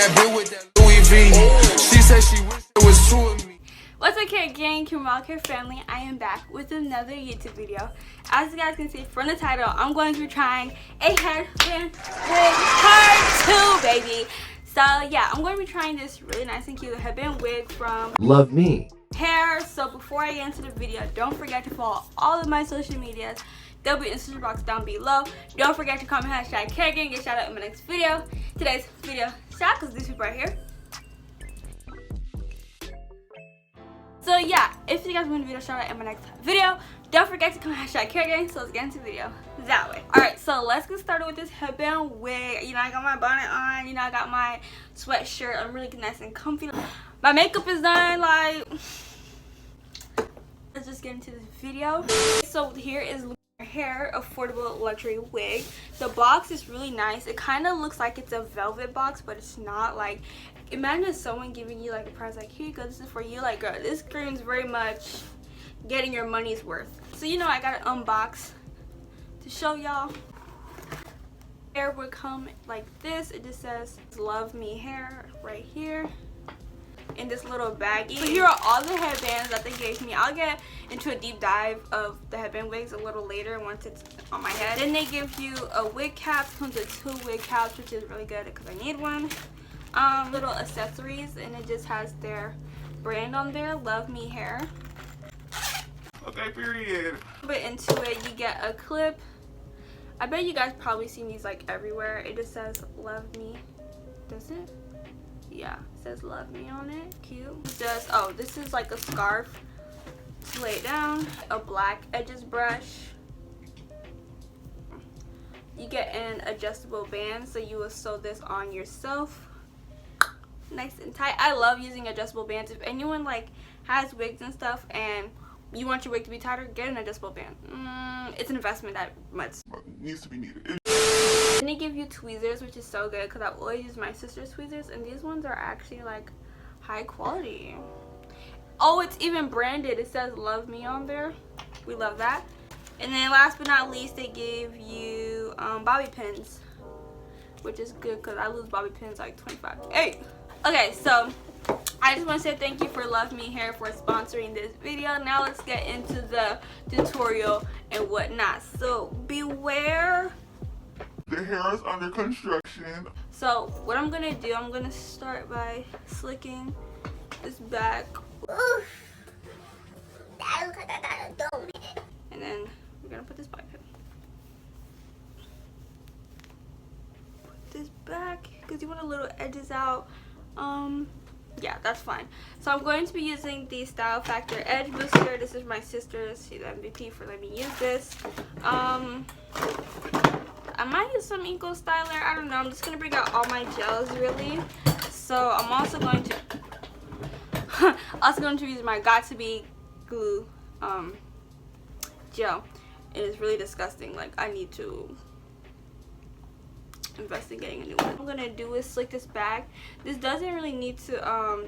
that bit with that LUVME. She said she wished it was true of me. What's okay, gang, Care family? I am back with another YouTube video. As you guys can see from the title, I'm going to be trying a headband wig part 2, baby. So yeah, I'm going to be trying this really nice and cute headband wig from LUVME Hair. So before I get into the video, don't forget to follow all of my social medias. They'll be in the description box down below. Don't forget to comment #CareGang, get shout out in my next video. Today's video shout because these people right here. So yeah, if you guys want a video shout out in my next video, don't forget to comment #CareGang. So let's get into the video that way. Alright, so let's get started with this headband wig. You know, I got my bonnet on, you know, I got my sweatshirt. I'm really nice and comfy. My makeup is done, like, let's just get into this video. So here is Hair affordable luxury wig. The box is really nice. It kind of looks like it's a velvet box, but it's not. Like, imagine someone giving you like a prize, like, here you go, this is for you. Like, girl, this screams very much getting your money's worth. So you know, I gotta unbox to show y'all. Hair would come like this. It just says LUVME hair right here in this little baggie. So here are all the headbands that they gave me. I'll get into a deep dive of the headband wigs a little later once it's on my head. Then they give you a wig cap. It comes with 2 wig caps, which is really good because I need one. Little accessories, and it just has their brand on there, LUVME hair. Okay, period. But into it, you get a clip. I bet you guys probably seen these like everywhere. It just says LUVME. Does it? Yeah, it says LUVME on it. Cute. Just, oh, this is like a scarf to lay down. A black edges brush. You get an adjustable band, so you will sew this on yourself. Nice and tight. I love using adjustable bands. If anyone like has wigs and stuff and you want your wig to be tighter, get an adjustable band. It's an investment that much Needs to be needed. Then they give you tweezers, which is so good because I always use my sister's tweezers, and these ones are actually like high quality. Oh, it's even branded. It says LUVME on there. We love that. And then last but not least, they gave you bobby pins, which is good because I lose bobby pins like 25. Hey! Okay, so I just want to say thank you for LUVME Hair for sponsoring this video. Now let's get into the tutorial and whatnot. So beware. The hair is under construction. So what I'm gonna do, I'm gonna start by slicking this back. And then we're gonna put this bobby pin. Put this back because you want a little edges out. Yeah, that's fine. So I'm going to be using the Style Factor Edge Booster. This is my sister's. She's the MVP for letting me use this. I might use some Eco Styler. I don't know. I'm just going to bring out all my gels, really. So I'm also going to use my Got2b glue gel. It is really disgusting. Like, I need to invest in getting a new one. What I'm gonna do is slick this back. This doesn't really need to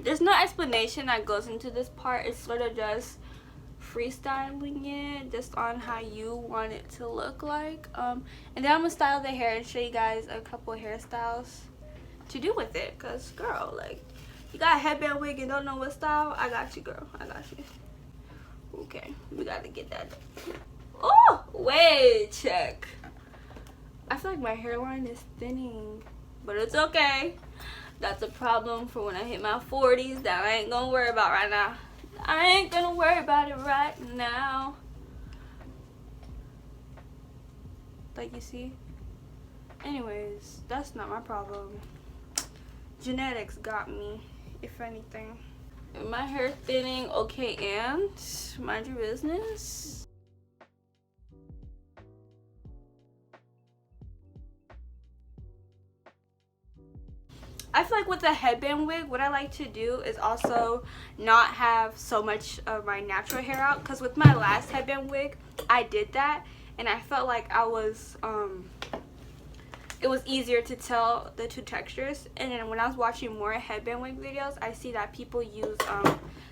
there's no explanation that goes into this part. It's sort of just freestyling it just on how you want it to look like. And then I'm gonna style the hair and show you guys a couple of hairstyles to do with it, because girl, like, you got a headband wig and don't know what style, I got you, girl. I got you. Okay, we gotta get that done. Oh, wait, check. I feel like my hairline is thinning, but it's okay. That's a problem for when I hit my 40s that I ain't gonna worry about right now. I ain't gonna worry about it right now. Like, you see? Anyways, that's not my problem. Genetics got me, if anything. My hair thinning, okay, and mind your business. I feel like with the headband wig, what I like to do is also not have so much of my natural hair out, because with my last headband wig, I did that, and I felt like I was, it was easier to tell the two textures. And then when I was watching more headband wig videos, I see that people use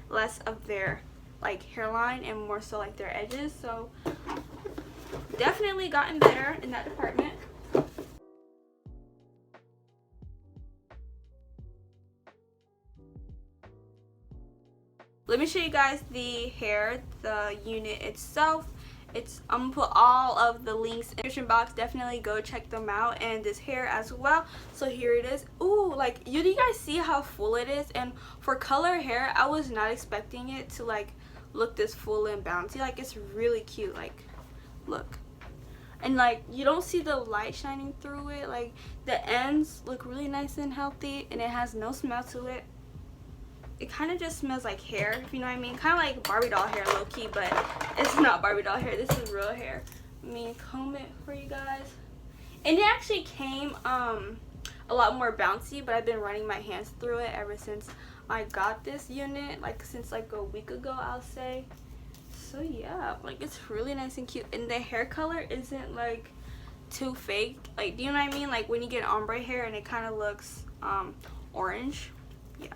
less of their like hairline and more so like their edges. So definitely gotten better in that department. let me show you guys the hair, the unit itself. I'm gonna put all of the links in the description box. Definitely go check them out, and this hair as well. So here it is. Ooh, like, do you guys see how full it is? And for color hair, I was not expecting it to like look this full and bouncy. Like, it's really cute. Like, look, and like you don't see the light shining through it. Like, the ends look really nice and healthy, and it has no smell to it. It kind of just smells like hair, if you know what I mean. Kind of like Barbie doll hair, low-key, but it's not Barbie doll hair. This is real hair. Let me comb it for you guys. And it actually came a lot more bouncy, but I've been running my hands through it ever since I got this unit, like since like a week ago, I'll say. So yeah, like, it's really nice and cute, and the hair color isn't like too fake. Like, do you know what I mean? Like when you get ombre hair and it kind of looks orange. Yeah.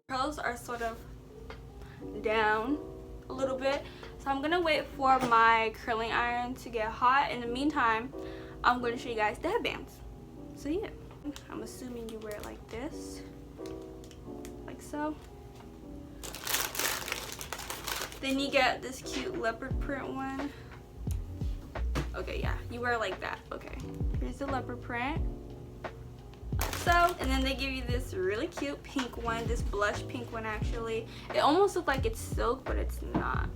Curls are sort of down a little bit, so I'm gonna wait for my curling iron to get hot. In the meantime, I'm going to show you guys the headbands. So yeah, I'm assuming you wear it like this, like so. Then you get this cute leopard print one. Okay, yeah, you wear it like that. Okay, here's the leopard print. So, and then they give you this really cute pink one, this blush pink one actually. It almost looks like it's silk, but it's not.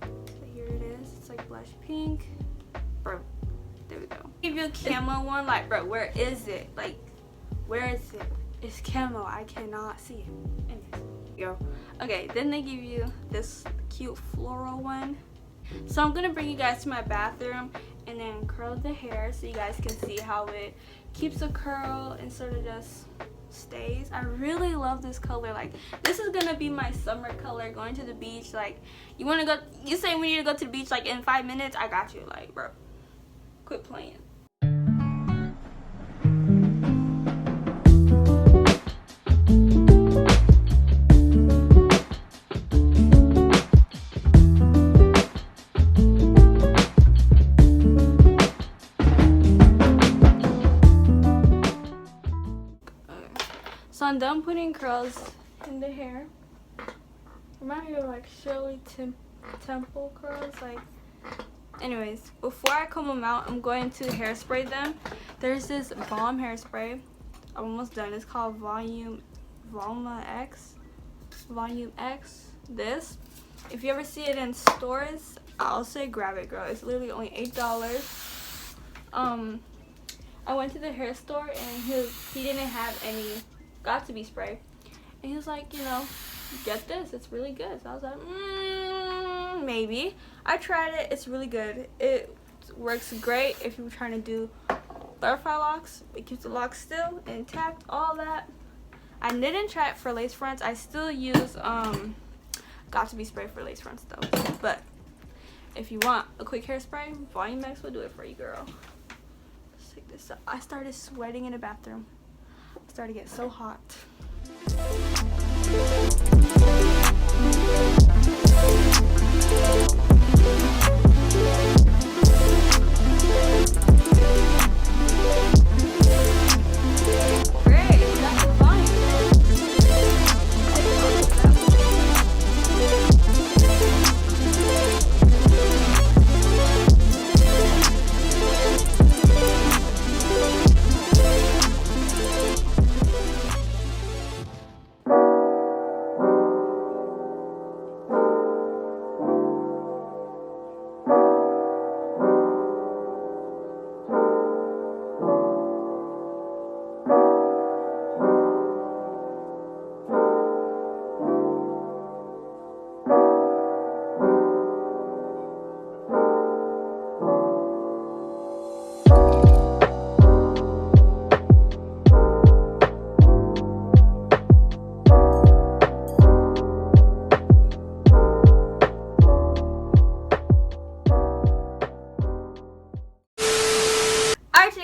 So here it is. It's like blush pink. Bro, there we go. Give you a camo one, like, bro, where is it? Like, where is it? It's camo. I cannot see it. Anyways, go. Okay, then they give you this cute floral one. So I'm gonna bring you guys to my bathroom and then curl the hair so you guys can see how it keeps a curl and sort of just stays. I really love this color. Like, this is gonna be my summer color going to the beach. Like, you want to go, you say we need to go to the beach like in 5 minutes, I got you. Like, bro, quit playing. So I'm done putting curls in the hair. Remind me of like Shirley Temple curls. Like, anyways, before I comb them out, I'm going to hairspray them. There's this bomb hairspray. I'm almost done. It's called Volume X. This. If you ever see it in stores, I'll say grab it, girl. It's literally only $8. I went to the hair store and he didn't have any got to be spray, and he was like, you know, get this, it's really good. So I was like, maybe. I tried it. It's really good. It works great if you're trying to do butterfly locks. It keeps the locks still intact, all that. I didn't try it for lace fronts. I still use got to be spray for lace fronts though. But if you want a quick hairspray, Volume X will do it for you, girl. Let's take this up. I started sweating in the bathroom. Started to get so hot.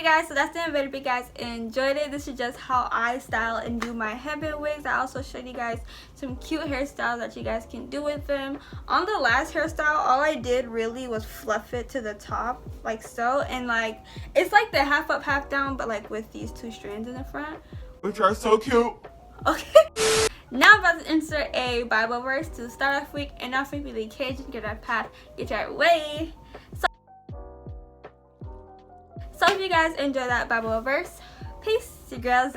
Okay guys, so that's the video. If you guys enjoyed it, this is just how I style and do my headband wigs. I also showed you guys some cute hairstyles that you guys can do with them. On the last hairstyle, all I did really was fluff it to the top like so, and like it's like the half up half down, but like with these two strands in the front, which are so cute. Okay. Now I'm about to insert a Bible verse to start off week, and now for the occasion, get our path, get your way. So if you guys enjoyed that Bible verse, peace, your girls out.